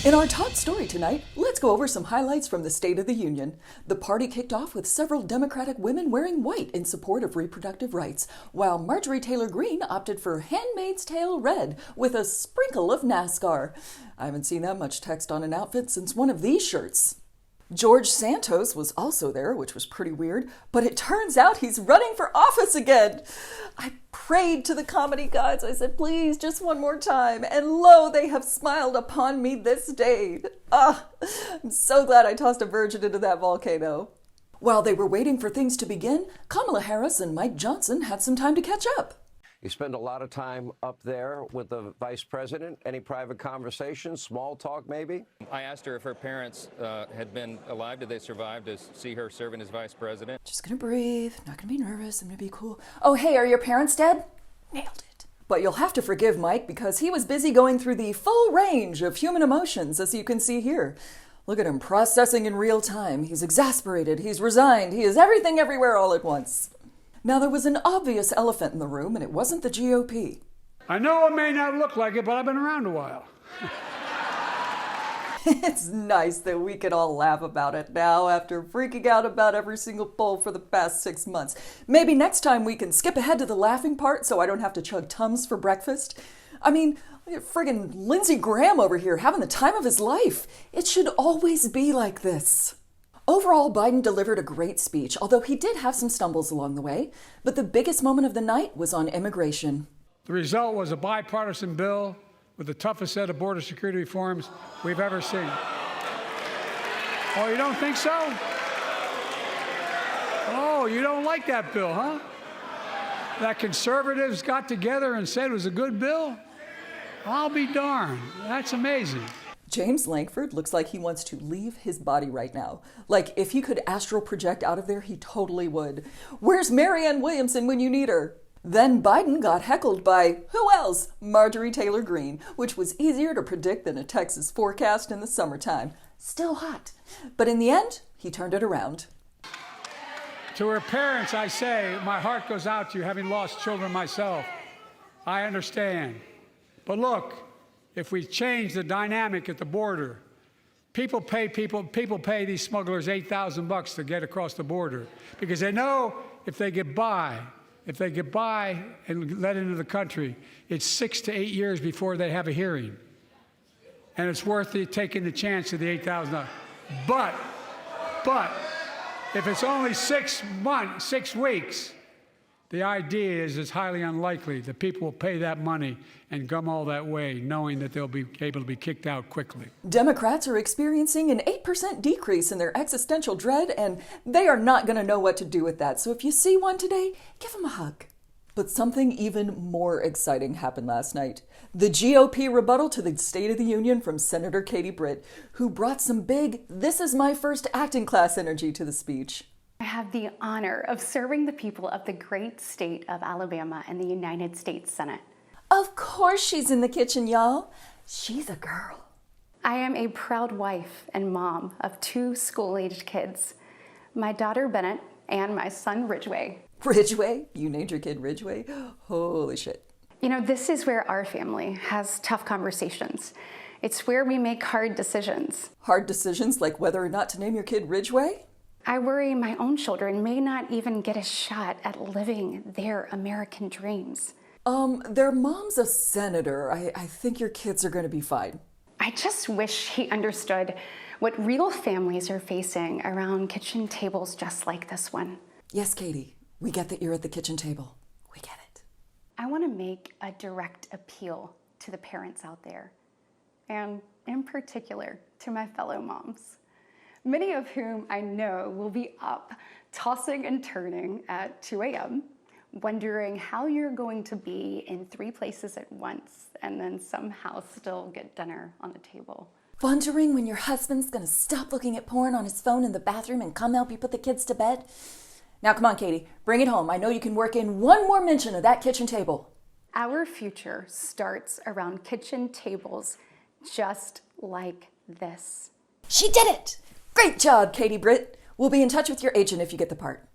In our top story tonight, let's go over some highlights from the State of the Union. The party kicked off with several Democratic women wearing white in support of reproductive rights, while Marjorie Taylor Greene opted for Handmaid's Tale red with a sprinkle of NASCAR. I haven't seen that much text on an outfit since one of these shirts. George Santos was also there, which was pretty weird, but it turns out he's running for office again. I prayed to the comedy gods. I said, please, just one more time. And lo, they have smiled upon me this day. I'm so glad I tossed a virgin into that volcano. While they were waiting for things to begin, Kamala Harris and Mike Johnson had some time to catch up. You spend a lot of time up there with the vice president. Any private conversations, small talk maybe? I asked her if her parents had been alive. Did they survive to see her serving as vice president? Just gonna breathe, not gonna be nervous, I'm gonna be cool. Oh, hey, are your parents dead? Nailed it. But you'll have to forgive Mike because he was busy going through the full range of human emotions, as you can see here. Look at him processing in real time. He's exasperated, he's resigned, he is everything everywhere all at once. Now, there was an obvious elephant in the room, and it wasn't the GOP. I know it may not look like it, but I've been around a while. It's nice that we can all laugh about it now after freaking out about every single poll for the past 6 months. Maybe next time we can skip ahead to the laughing part so I don't have to chug Tums for breakfast. I mean, friggin' Lindsey Graham over here having the time of his life. It should always be like this. Overall, Biden delivered a great speech, although he did have some stumbles along the way. But the biggest moment of the night was on immigration. The result was a bipartisan bill with the toughest set of border security reforms we've ever seen. Oh, you don't think so? Oh, you don't like that bill, huh? That conservatives got together and said it was a good bill? I'll be darned. That's amazing. James Lankford looks like he wants to leave his body right now. Like, if he could astral project out of there, he totally would. Where's Marianne Williamson when you need her? Then Biden got heckled by, who else? Marjorie Taylor Greene, which was easier to predict than a Texas forecast in the summertime. Still hot. But in the end, he turned it around. To her parents, I say, my heart goes out to you, having lost children myself. I understand. But look, if we change the dynamic at the border, people pay these smugglers $8,000 to get across the border because they know if they get by and let into the country, it's 6 to 8 years before they have a hearing. And it's worth taking the chance of the $8,000. But if it's only 6 weeks, the idea is it's highly unlikely that people will pay that money and come all that way, knowing that they'll be able to be kicked out quickly. Democrats are experiencing an 8% decrease in their existential dread, and they are not going to know what to do with that. So if you see one today, give them a hug. But something even more exciting happened last night. The GOP rebuttal to the State of the Union from Senator Katie Britt, who brought some big, this is my first acting class energy to the speech. I have the honor of serving the people of the great state of Alabama in the United States Senate. Of course she's in the kitchen, y'all. She's a girl. I am a proud wife and mom of 2 school-aged kids, my daughter Bennett and my son Ridgway. Ridgway? You named your kid Ridgway? Holy shit. You know, this is where our family has tough conversations. It's where we make hard decisions. Hard decisions like whether or not to name your kid Ridgway? I worry my own children may not even get a shot at living their American dreams. Their mom's a senator. I think your kids are going to be fine. I just wish he understood what real families are facing around kitchen tables just like this one. Yes, Katie, we get that you're at the kitchen table. We get it. I want to make a direct appeal to the parents out there, and in particular to my fellow moms, many of whom I know will be up tossing and turning at 2 a.m., wondering how you're going to be in 3 places at once and then somehow still get dinner on the table. Wondering when your husband's gonna stop looking at porn on his phone in the bathroom and come help you put the kids to bed? Now come on, Katie, bring it home. I know you can work in one more mention of that kitchen table. Our future starts around kitchen tables just like this. She did it! Great job, Katie Britt. We'll be in touch with your agent if you get the part.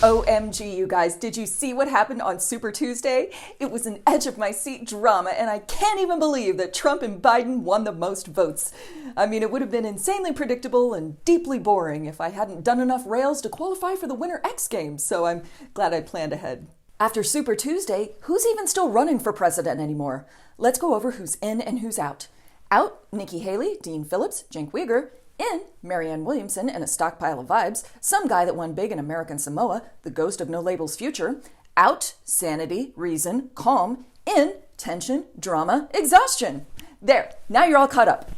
OMG, you guys, did you see what happened on Super Tuesday? It was an edge-of-my-seat drama, and I can't even believe that Trump and Biden won the most votes. I mean, it would have been insanely predictable and deeply boring if I hadn't done enough rails to qualify for the Winter X Games, so I'm glad I planned ahead. After Super Tuesday, who's even still running for president anymore? Let's go over who's in and who's out. Out, Nikki Haley, Dean Phillips, Cenk Uygur. In, Marianne Williamson and a stockpile of vibes, some guy that won big in American Samoa, the ghost of No Label's future. Out, sanity, reason, calm. In, tension, drama, exhaustion. There, now you're all caught up.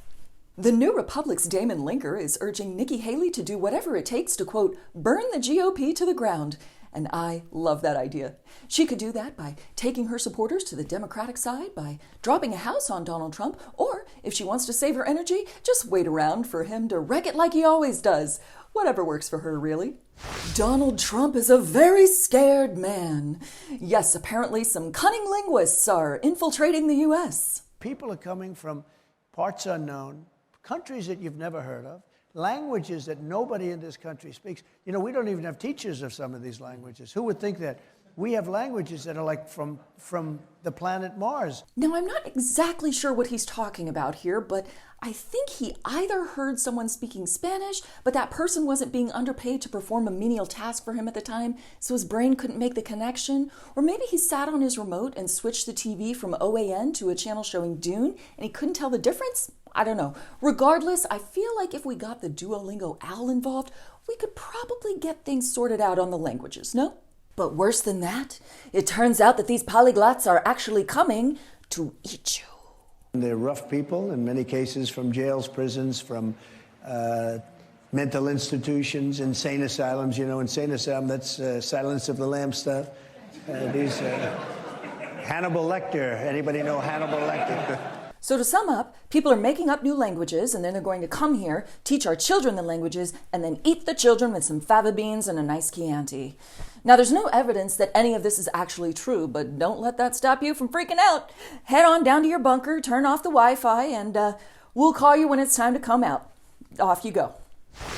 The New Republic's Damon Linker is urging Nikki Haley to do whatever it takes to, quote, burn the GOP to the ground. And I love that idea. She could do that by taking her supporters to the Democratic side, by dropping a house on Donald Trump, or if she wants to save her energy, just wait around for him to wreck it like he always does. Whatever works for her, really. Donald Trump is a very scared man. Yes, apparently some cunning linguists are infiltrating the U.S. People are coming from parts unknown, countries that you've never heard of, languages that nobody in this country speaks. You know, we don't even have teachers of some of these languages. Who would think that? We have languages that are like from the planet Mars. Now, I'm not exactly sure what he's talking about here, but I think he either heard someone speaking Spanish, but that person wasn't being underpaid to perform a menial task for him at the time, so his brain couldn't make the connection. Or maybe he sat on his remote and switched the TV from OAN to a channel showing Dune, and he couldn't tell the difference? I don't know. Regardless, I feel like if we got the Duolingo owl involved, we could probably get things sorted out on the languages, no? But worse than that, it turns out that these polyglots are actually coming to eat you. They're rough people, in many cases from jails, prisons, from mental institutions, insane asylums. You know, insane asylum, that's Silence of the Lambs stuff. Hannibal Lecter. Anybody know Hannibal Lecter? So to sum up, people are making up new languages, and then they're going to come here, teach our children the languages, and then eat the children with some fava beans and a nice Chianti. Now, there's no evidence that any of this is actually true, but don't let that stop you from freaking out. Head on down to your bunker, turn off the Wi-Fi, and we'll call you when it's time to come out. Off you go.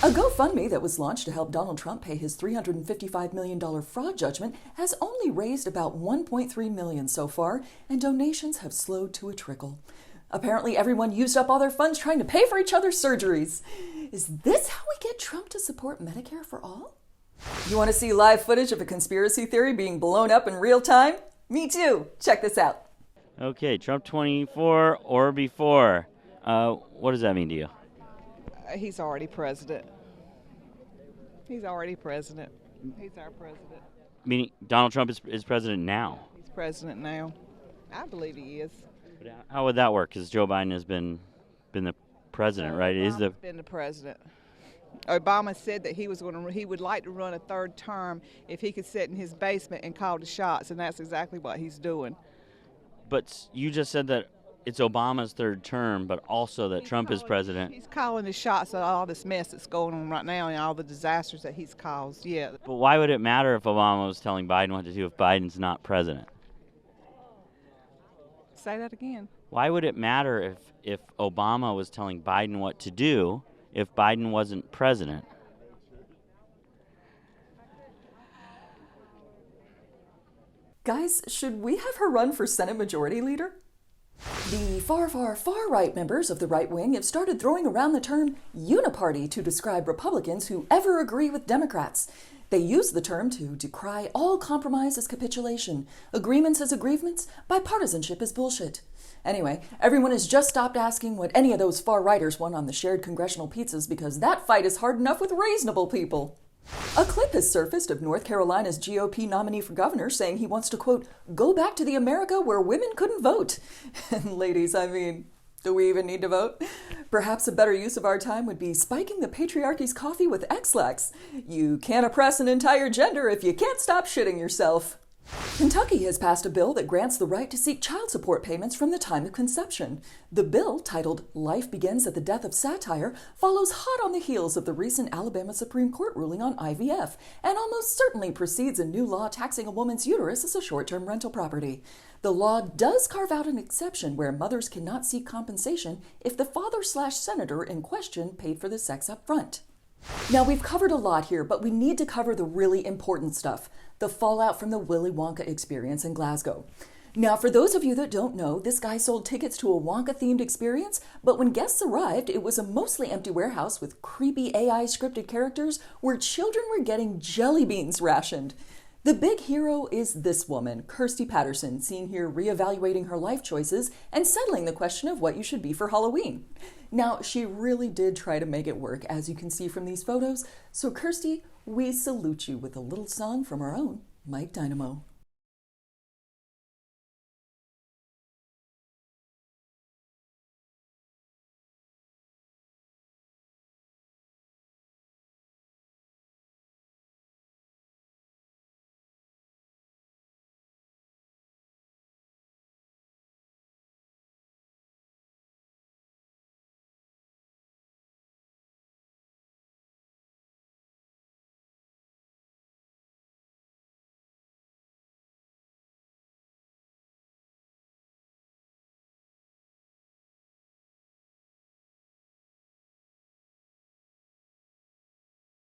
A GoFundMe that was launched to help Donald Trump pay his $355 million fraud judgment has only raised about $1.3 million so far, and donations have slowed to a trickle. Apparently, everyone used up all their funds trying to pay for each other's surgeries. Is this how we get Trump to support Medicare for all? You want to see live footage of a conspiracy theory being blown up in real time? Me too. Check this out. Okay, Trump 24 or before. What does that mean to you? He's already president. He's already president. He's our president. Meaning Donald Trump is president now? He's president now. I believe he is. But how would that work? Because Joe Biden has been the president, right? Obama's been the president. Obama said that he would like to run a third term if he could sit in his basement and call the shots, and that's exactly what he's doing. But you just said that it's Obama's third term, but also that Trump is president. He's calling the shots at all this mess that's going on right now and all the disasters that he's caused, yeah. But why would it matter if Obama was telling Biden what to do if Biden's not president? Say that again. Why would it matter if Obama was telling Biden what to do if Biden wasn't president? Guys, should we have her run for Senate Majority Leader? The far right members of the right wing have started throwing around the term Uniparty to describe Republicans who ever agree with Democrats. They use the term to decry all compromise as capitulation, agreements as agreements, bipartisanship as bullshit. Anyway, everyone has just stopped asking what any of those far-righters want on the shared congressional pizzas because that fight is hard enough with reasonable people. A clip has surfaced of North Carolina's GOP nominee for governor saying he wants to, quote, go back to the America where women couldn't vote. And ladies, I mean, do we even need to vote? Perhaps a better use of our time would be spiking the patriarchy's coffee with X-Lax. You can't oppress an entire gender if you can't stop shitting yourself. Kentucky has passed a bill that grants the right to seek child support payments from the time of conception. The bill, titled Life Begins at the Death of Satire, follows hot on the heels of the recent Alabama Supreme Court ruling on IVF, and almost certainly precedes a new law taxing a woman's uterus as a short-term rental property. The law does carve out an exception where mothers cannot seek compensation if the father/senator in question paid for the sex up front. Now, we've covered a lot here, but we need to cover the really important stuff, the fallout from the Willy Wonka experience in Glasgow. Now, for those of you that don't know, this guy sold tickets to a Wonka-themed experience, but when guests arrived, it was a mostly empty warehouse with creepy AI scripted characters where children were getting jelly beans rationed. The big hero is this woman, Kirsty Patterson, seen here reevaluating her life choices and settling the question of what you should be for Halloween. Now, she really did try to make it work, as you can see from these photos. So, Kirsty, we salute you with a little song from our own Mike Dynamo.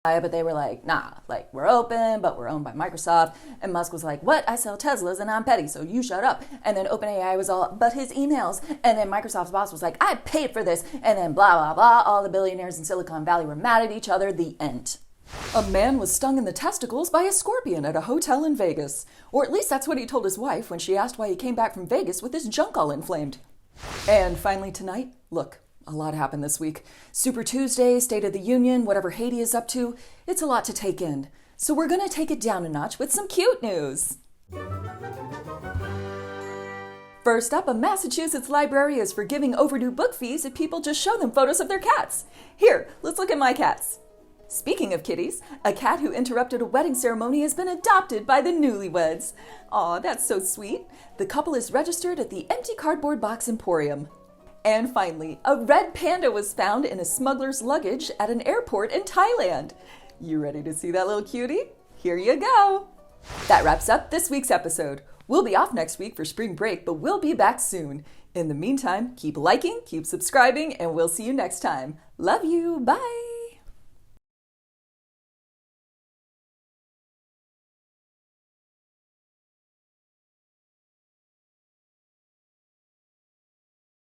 But they were like, nah, like, we're open, but we're owned by Microsoft. And Musk was like, what? I sell Teslas and I'm petty, so you shut up. And then OpenAI was all, but his emails. And then Microsoft's boss was like, I paid for this. And then blah, blah, blah. All the billionaires in Silicon Valley were mad at each other. The end. A man was stung in the testicles by a scorpion at a hotel in Vegas. Or at least that's what he told his wife when she asked why he came back from Vegas with his junk all inflamed. And finally tonight, look. A lot happened this week. Super Tuesday, State of the Union, whatever Haiti is up to. It's a lot to take in. So we're going to take it down a notch with some cute news. First up, a Massachusetts library is forgiving overdue book fees if people just show them photos of their cats. Here, let's look at my cats. Speaking of kitties, a cat who interrupted a wedding ceremony has been adopted by the newlyweds. Aw, that's so sweet. The couple is registered at the Empty Cardboard Box Emporium. And finally, a red panda was found in a smuggler's luggage at an airport in Thailand. You ready to see that little cutie? Here you go. That wraps up this week's episode. We'll be off next week for spring break, but we'll be back soon. In the meantime, keep liking, keep subscribing, and we'll see you next time. Love you. Bye.